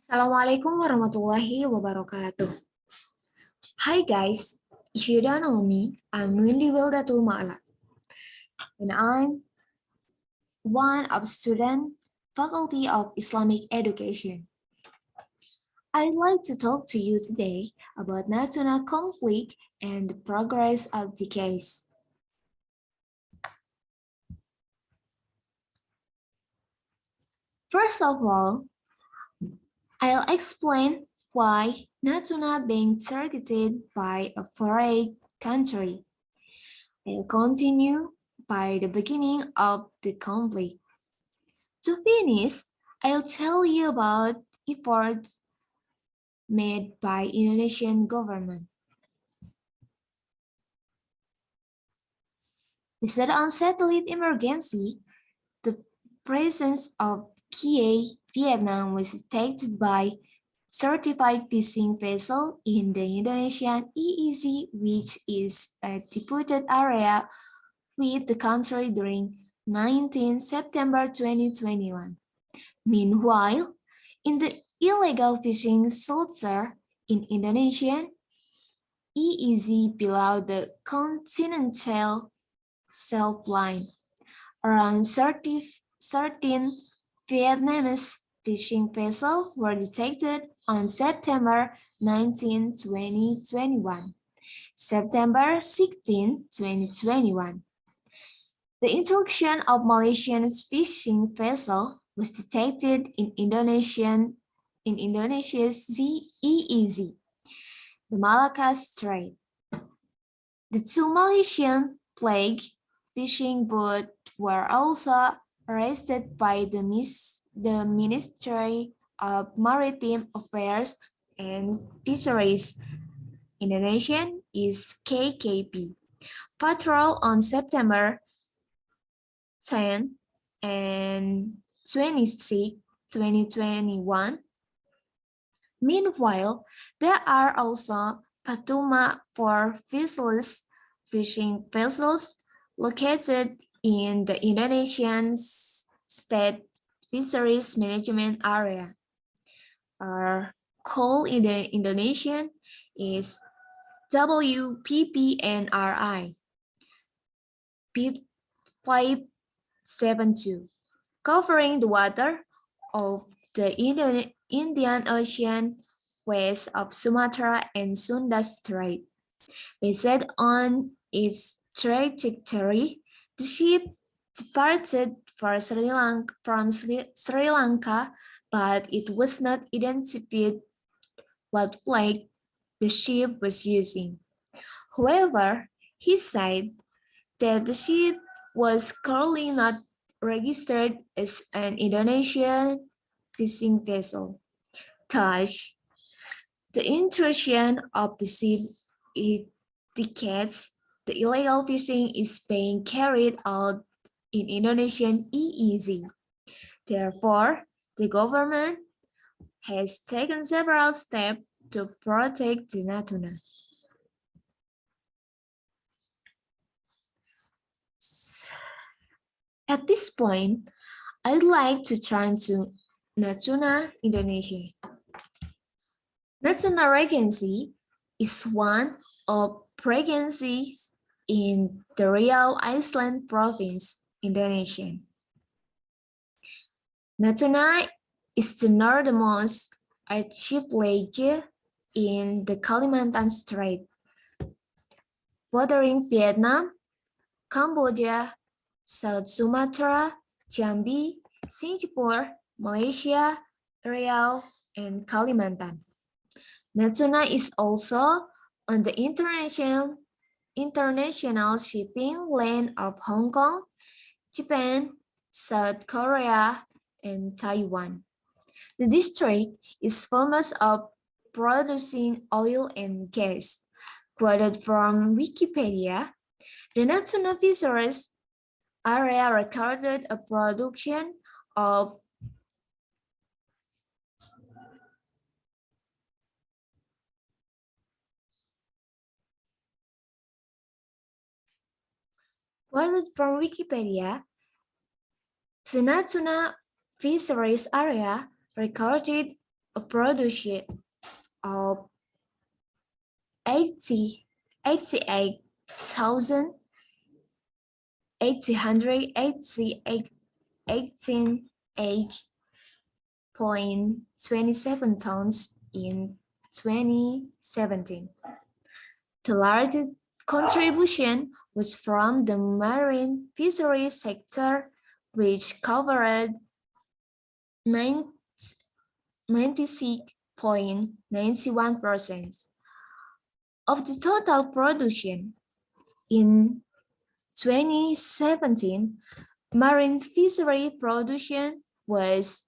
Assalamualaikum warahmatullahi wabarakatuh. Hi guys, if you don't know me, I'm Windi Wildatul and I'm one of student Faculty of Islamic Education. I'd like to talk to you today about Natuna conflict and the progress of the case. First of all, I'll explain why Natuna being targeted by a foreign country. I'll continue by the beginning of the conflict. To finish, I'll tell you about efforts made by Indonesian government. The set on satellite emergency, the presence of PAI Vietnam was detected by certified fishing vessel in the Indonesian EEZ, which is a disputed area with the country during 19 September 2021. Meanwhile, in the illegal fishing shelter in Indonesia, EEZ below the continental shelf line, around 13 Vietnamese fishing vessels were detected on September 19, 2021. September 16, 2021. The intrusion of Malaysian fishing vessel was detected in Indonesia's EEZ, the Malacca Strait. The two Malaysian flag fishing boats were also arrested by the Ministry of Maritime Affairs and Fisheries. Indonesian is KKP. Patrol on September 10 and 26, 2021. Meanwhile, there are also Patuma 4 fishing vessels located in the Indonesian State Fisheries Management Area. Our call in the Indonesian is WPPNRI 572, covering the water of the Indian Ocean west of Sumatra and Sunda Strait. Based on its trajectory, the ship departed from Sri Lanka, but it was not identified what flag the ship was using. However, he said that the ship was currently not registered as an Indonesian fishing vessel. Thus, the intrusion of the ship indicates the illegal fishing is being carried out in Indonesian EEZ. Therefore, the government has taken several steps to protect the Natuna. At this point, I'd like to turn to Natuna, Indonesia. Natuna Regency is one of regencies in the Riau Island province, Indonesia. Natuna is the northernmost archipelago in the Kalimantan Strait, bordering Vietnam, Cambodia, South Sumatra, Jambi, Singapore, Malaysia, Riau, and Kalimantan. Natuna is also on the international shipping lane of Hong Kong, Japan, South Korea, and Taiwan. The district is famous of producing oil and gas. Quoted from Wikipedia, the Natuna Fisheries area recorded a production of 'Quoted from Wikipedia, the Natuna Fisheries area recorded a production of 88,888.27 tons in 2017. The largest contribution was from the marine fisheries sector, which covered 96.91% of the total production. In 2017, marine fishery production was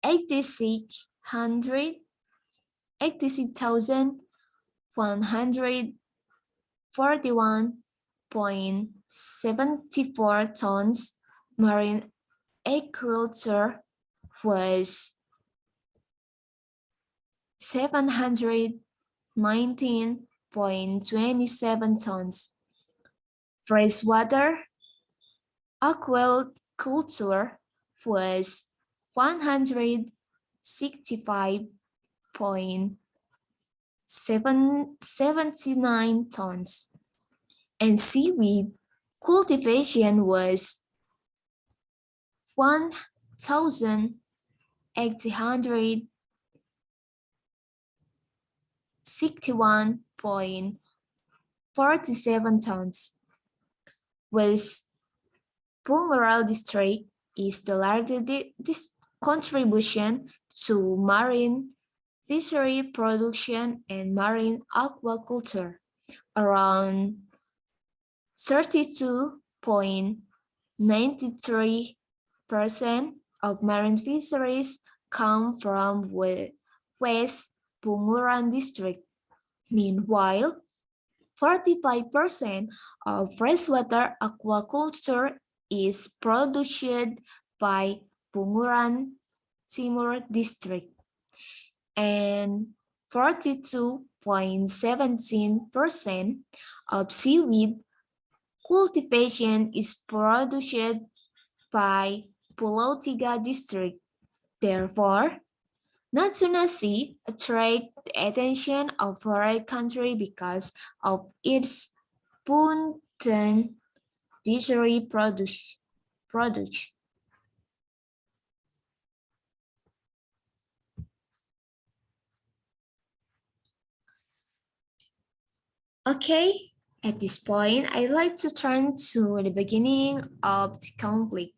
86,141.74 tons. Marine aquaculture was 719.27 tons. Freshwater aquaculture was 165.79 tons. And seaweed cultivation was 1,861.47 tons. West Bungarao district is the largest contribution to marine fishery production and marine aquaculture, around 32.93% of marine fisheries come from West Bungarao district. Meanwhile, 45% of freshwater aquaculture is produced by Bunguran Timur district, and 42.17% of seaweed cultivation is produced by Pulau Tiga district. Therefore, Natuna Sea attracts the attention of foreign countries because of its abundant fishery produce. Okay, at this point, I'd like to turn to the beginning of the conflict.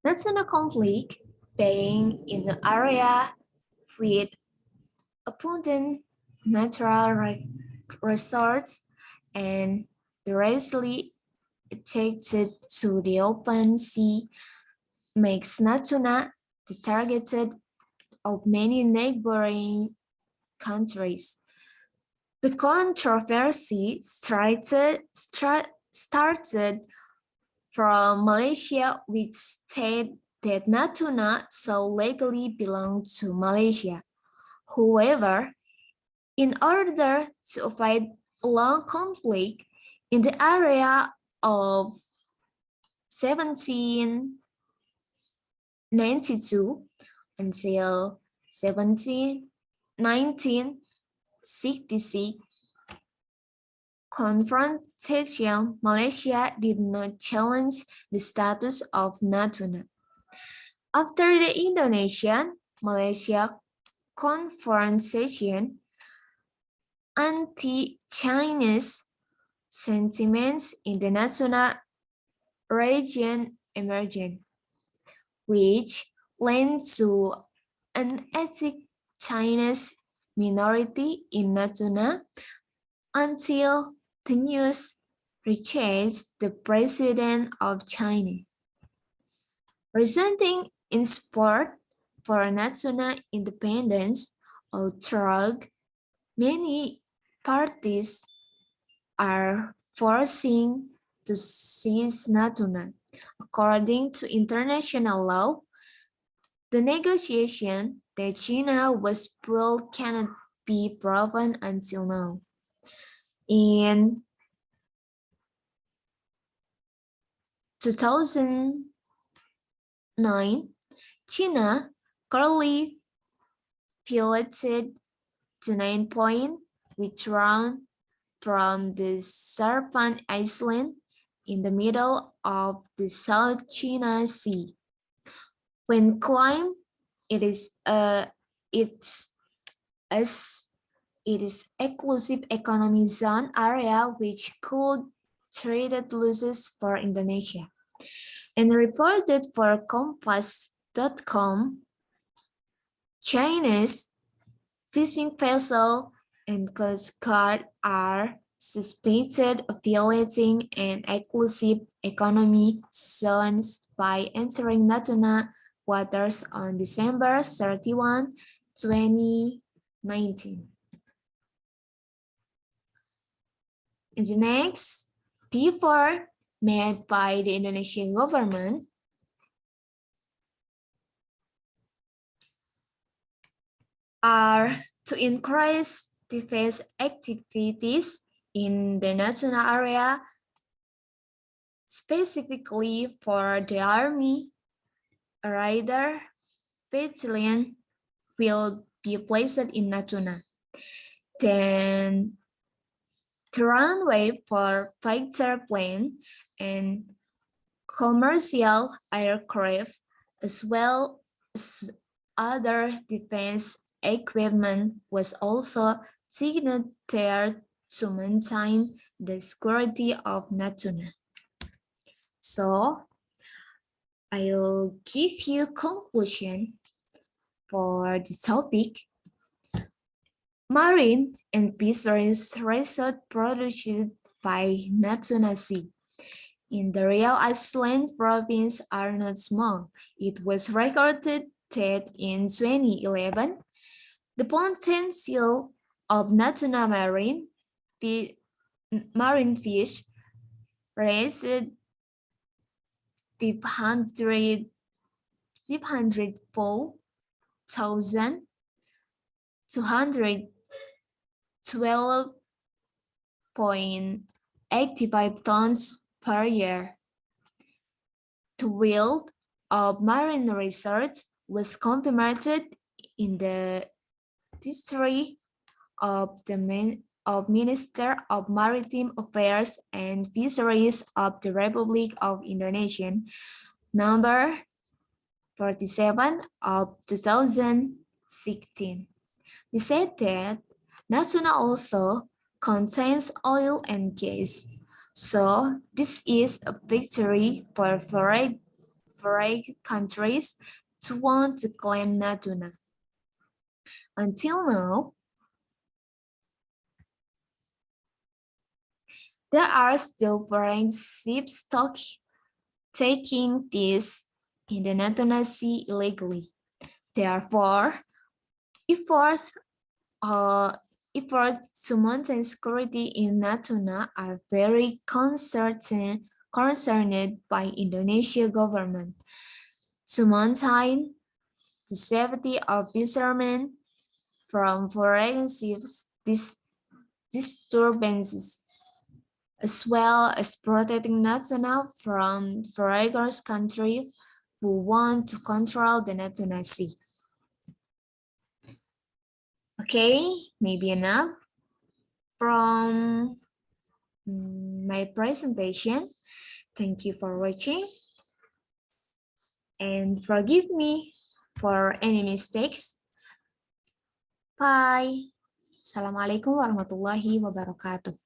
Natuna conflict being in the area with abundant natural resources and directly attached to the open sea makes Natuna the target of many neighboring countries. The controversy started from Malaysia, which stated that Natuna so legally belonged to Malaysia. However, in order to avoid a long conflict in the area of 1792 until 1966 confrontation, Malaysia did not challenge the status of Natuna. After the Indonesian-Malaysia confrontation, anti-Chinese sentiments in the Natuna region emerged, which led to an ethnic Chinese minority in Natuna until the news reached the President of China. Presenting in support for Natuna independence, although many parties are forcing to seize Natuna. According to international law, the negotiation that China was pulled cannot be proven until now. In 2009, China currently piloted to 9 point, withdrawn from the Serpent Island in the middle of the South China Sea. When climbed, it is exclusive economic zone area which could trade losses for Indonesia. And reported for Compass.com, China's fishing vessel and Coast Guard are suspected of violating an exclusive economic zones by entering Natuna waters on December 31, 2019. And the next, D4 made by the Indonesian government are to increase defense activities in the Natuna area, specifically for the Army. A Raider battalion will be placed in Natuna. Then the runway for fighter plane and commercial aircraft, as well as other defense equipment, was also taken there to maintain the security of Natuna. So I'll give you conclusion for the topic. Marine and fisheries research produced by Natuna Sea in the Riau Island province are not small. It was recorded that in 2011, the potential of Natuna marine fish raised 504,212.85 tons per year. The field of marine research was confirmed in the history of the Minister of Maritime Affairs and Fisheries of the Republic of Indonesia, number 47 of 2016. They said that Natuna also contains oil and gas, so this is a victory for foreign countries to want to claim Natuna. Until now, there are still foreign ships taking fish in the Natuna Sea illegally. Therefore, efforts to maintain security in Natuna are very concerned by Indonesia government to maintain the safety of fishermen from foreign ships disturbances, as well as protecting Natuna from foreign countries who want to control the Natuna Sea. Okay, maybe enough from my presentation. Thank you for watching and forgive me for any mistakes. Bye. Assalamualaikum warahmatullahi wabarakatuh.